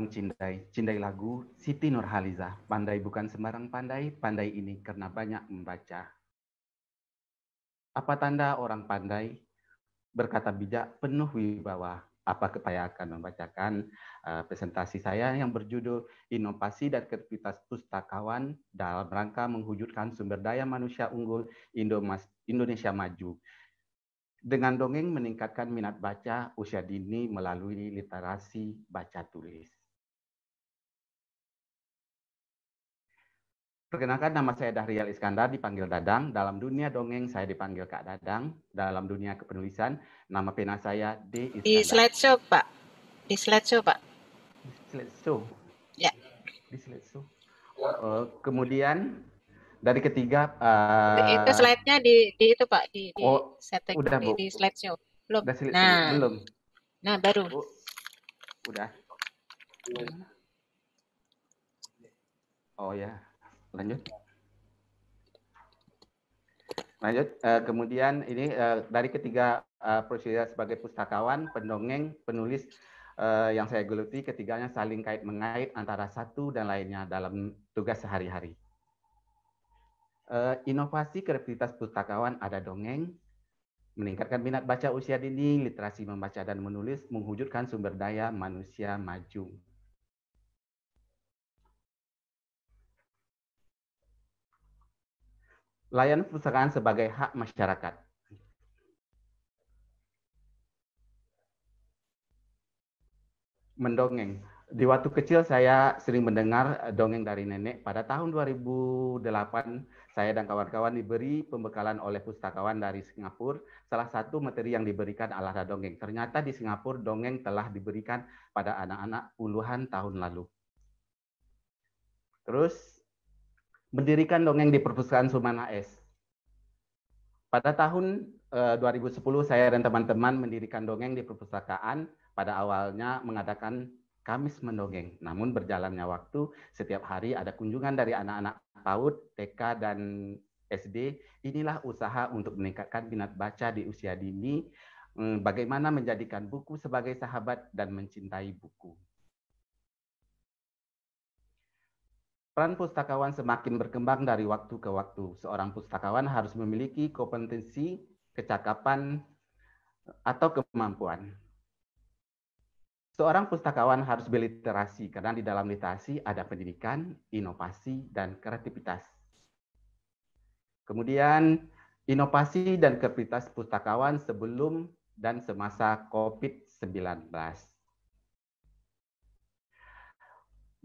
orang Cindai, Cindai lagu Siti Nurhaliza. Pandai bukan sembarang pandai, pandai ini karena banyak membaca. Apa tanda orang pandai? Berkata bijak, penuh wibawa. Apa saya akan membacakan presentasi saya yang berjudul Inovasi dan Kreativitas Pustakawan dalam rangka mewujudkan sumber daya manusia unggul Indonesia Maju. Dengan dongeng meningkatkan minat baca usia dini melalui literasi baca tulis. Perkenalkan, nama saya Dahrial Iskandar, dipanggil Dadang. Dalam dunia dongeng saya dipanggil Kak Dadang. Dalam dunia kepenulisan, nama pena saya D. Di Iskandar. slideshow, Pak. Di slideshow, Pak. Di slideshow. Ya. Di slideshow. Kemudian dari ketiga. Itu slide-nya di itu, Pak. Di setting udah, Bu. di slideshow. Belum. Udah slideshow, Nah. belum. Nah, baru. Udah. Oh ya. Lanjut. Kemudian ini dari ketiga prosedur sebagai pustakawan, pendongeng, penulis yang saya geluti, ketiganya saling kait-mengait antara satu dan lainnya dalam tugas sehari-hari. Inovasi kreativitas pustakawan ada dongeng, meningkatkan minat baca usia dini, literasi membaca dan menulis, mewujudkan sumber daya manusia maju. Layanan perpustakaan sebagai hak masyarakat. Mendongeng. Di waktu kecil saya sering mendengar dongeng dari nenek. Pada tahun 2008, saya dan kawan-kawan diberi pembekalan oleh pustakawan dari Singapura. Salah satu materi yang diberikan adalah dongeng. Ternyata di Singapura dongeng telah diberikan pada anak-anak puluhan tahun lalu. Terus, mendirikan dongeng di Perpustakaan Sumana S. Pada tahun 2010, saya dan teman-teman mendirikan dongeng di perpustakaan. Pada awalnya mengadakan Kamis Mendongeng. Namun berjalannya waktu, setiap hari ada kunjungan dari anak-anak PAUD, TK, dan SD. Inilah usaha untuk meningkatkan minat baca di usia dini, bagaimana menjadikan buku sebagai sahabat dan mencintai buku. Peran pustakawan semakin berkembang dari waktu ke waktu. Seorang pustakawan harus memiliki kompetensi, kecakapan, atau kemampuan. Seorang pustakawan harus berliterasi, karena di dalam literasi ada pendidikan, inovasi, dan kreativitas. Kemudian, inovasi dan kreativitas pustakawan sebelum dan semasa COVID-19.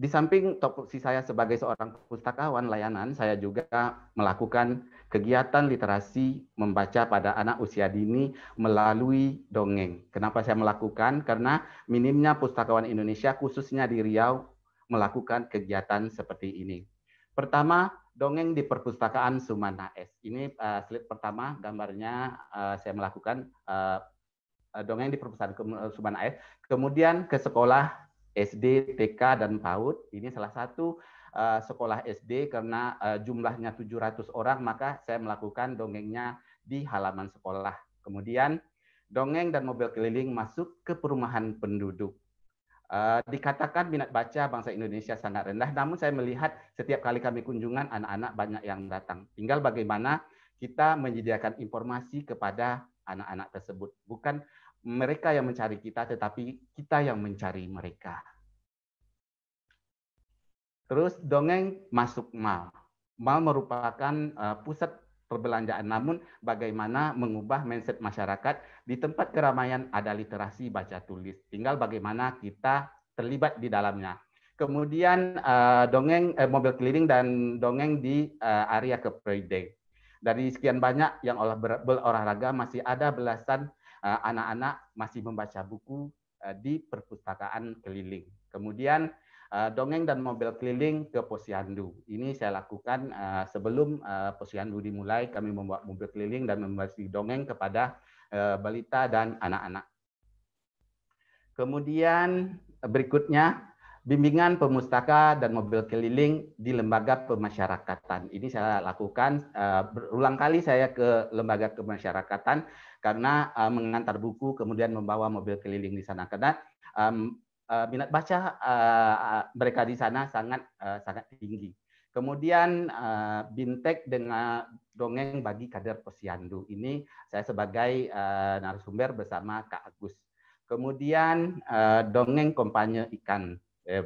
Di samping topoksi saya sebagai seorang pustakawan layanan, saya juga melakukan kegiatan literasi membaca pada anak usia dini melalui dongeng. Kenapa saya melakukan? Karena minimnya pustakawan Indonesia, khususnya di Riau, melakukan kegiatan seperti ini. Pertama, dongeng di Perpustakaan Sumana S. Ini slide pertama, gambarnya saya melakukan dongeng di Perpustakaan Sumana S. Kemudian ke sekolah SD, TK, dan PAUD. Ini salah satu sekolah SD karena jumlahnya 700 orang, maka saya melakukan dongengnya di halaman sekolah. Kemudian dongeng dan mobil keliling masuk ke perumahan penduduk. Dikatakan minat baca bangsa Indonesia sangat rendah, namun saya melihat setiap kali kami kunjungan, anak-anak banyak yang datang. Tinggal bagaimana kita menyediakan informasi kepada anak-anak tersebut. Bukan mereka yang mencari kita, tetapi kita yang mencari mereka. Terus dongeng masuk mal. Mal merupakan pusat perbelanjaan, namun bagaimana mengubah mindset masyarakat, di tempat keramaian ada literasi baca tulis. Tinggal bagaimana kita terlibat di dalamnya. Kemudian dongeng mobil keliling dan dongeng di area kepribadian. Dari sekian banyak yang berolahraga, masih ada belasan anak-anak masih membaca buku di perpustakaan keliling. Kemudian dongeng dan mobil keliling ke Posyandu. Ini saya lakukan sebelum Posyandu dimulai, kami membuat mobil keliling dan membagi dongeng kepada balita dan anak-anak. Kemudian berikutnya, bimbingan pemustaka dan mobil keliling di lembaga pemasyarakatan. Ini saya lakukan berulang kali, saya ke lembaga pemasyarakatan karena mengantar buku, kemudian membawa mobil keliling di sana. Karena minat baca mereka di sana sangat tinggi. Kemudian Bintek dengan dongeng bagi kader Posyandu ini saya sebagai narasumber bersama Kak Agus. Kemudian dongeng kampanye ikan.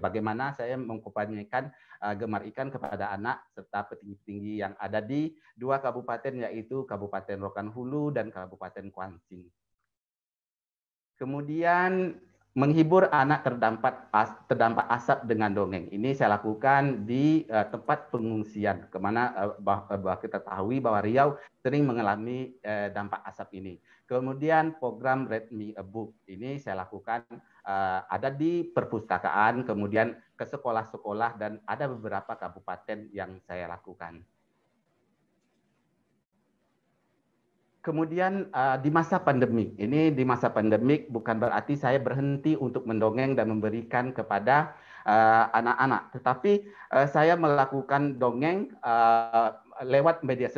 Bagaimana saya mengkampanyekan gemar ikan kepada anak serta petinggi-petinggi yang ada di 2 kabupaten, yaitu Kabupaten Rokan Hulu dan Kabupaten Kuansing. Kemudian menghibur anak terdampak asap dengan dongeng. Ini saya lakukan di tempat pengungsian, kemana kita tahu bahwa Riau sering mengalami dampak asap ini. Kemudian program Read Me a Book ini saya lakukan ada di perpustakaan, kemudian ke sekolah-sekolah, dan ada beberapa kabupaten yang saya lakukan. Kemudian di masa pandemik, ini di masa pandemik bukan berarti saya berhenti untuk mendongeng dan memberikan kepada anak-anak, tetapi saya melakukan dongeng lewat media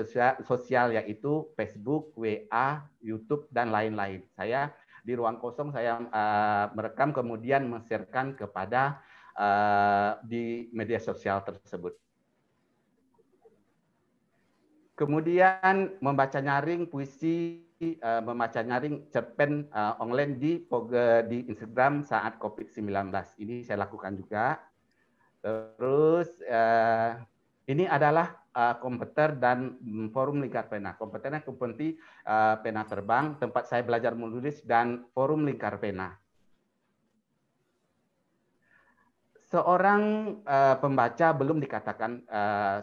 sosial yaitu Facebook, WA, YouTube, dan lain-lain. Saya di ruang kosong saya merekam kemudian men-sharekan kepada di media sosial tersebut. Kemudian membaca nyaring puisi, membaca nyaring cerpen online di Instagram saat COVID-19. Ini saya lakukan juga. Terus ini adalah komputer dan forum Lingkar Pena. Komputernya kompetensi pena terbang, tempat saya belajar menulis, dan forum Lingkar Pena. Seorang pembaca belum dikatakan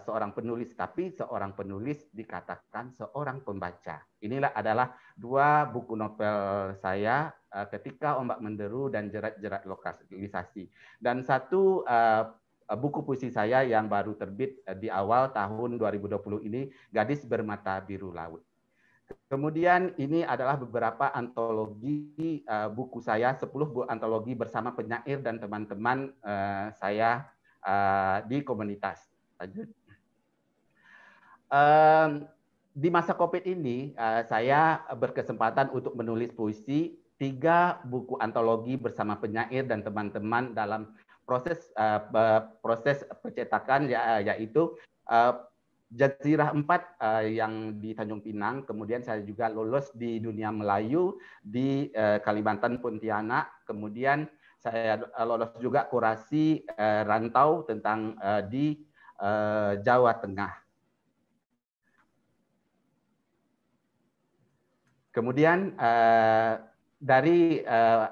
seorang penulis, tapi seorang penulis dikatakan seorang pembaca. Inilah adalah 2 buku novel saya, Ketika Ombak Menderu dan Jerat-Jerat Lokalisasi. Dan 1 buku puisi saya yang baru terbit di awal tahun 2020 ini, Gadis Bermata Biru Laut. Kemudian ini adalah beberapa antologi buku saya, 10 buku antologi bersama penyair dan teman-teman saya di komunitas. Lanjut. Di masa COVID ini saya berkesempatan untuk menulis puisi, 3 buku antologi bersama penyair dan teman-teman dalam proses percetakan, yaitu Jazirah 4 yang di Tanjung Pinang, kemudian saya juga lolos di Dunia Melayu di Kalimantan Pontianak, kemudian saya lolos juga kurasi rantau tentang di Jawa Tengah. Kemudian dari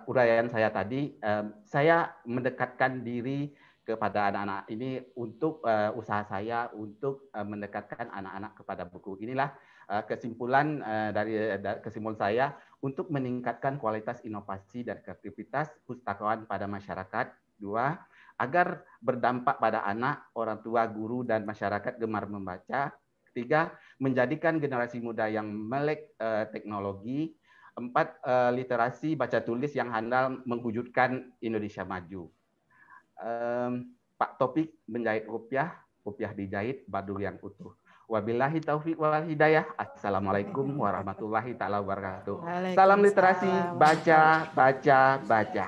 uraian saya tadi, saya mendekatkan diri kepada anak-anak ini untuk usaha saya untuk mendekatkan anak-anak kepada buku. Inilah kesimpulan dari kesimpulan saya untuk meningkatkan kualitas inovasi dan kreativitas pustakawan pada masyarakat. 2, agar berdampak pada anak, orang tua, guru, dan masyarakat gemar membaca. 3, menjadikan generasi muda yang melek teknologi. 4, literasi baca tulis yang handal mewujudkan Indonesia maju. Pak Topik menjahit rupiah, rupiah dijahit Badul yang utuh. Wabillahi taufiq wal hidayah. Assalamualaikum warahmatullahi taala wabarakatuh. Salam literasi, baca, baca, baca.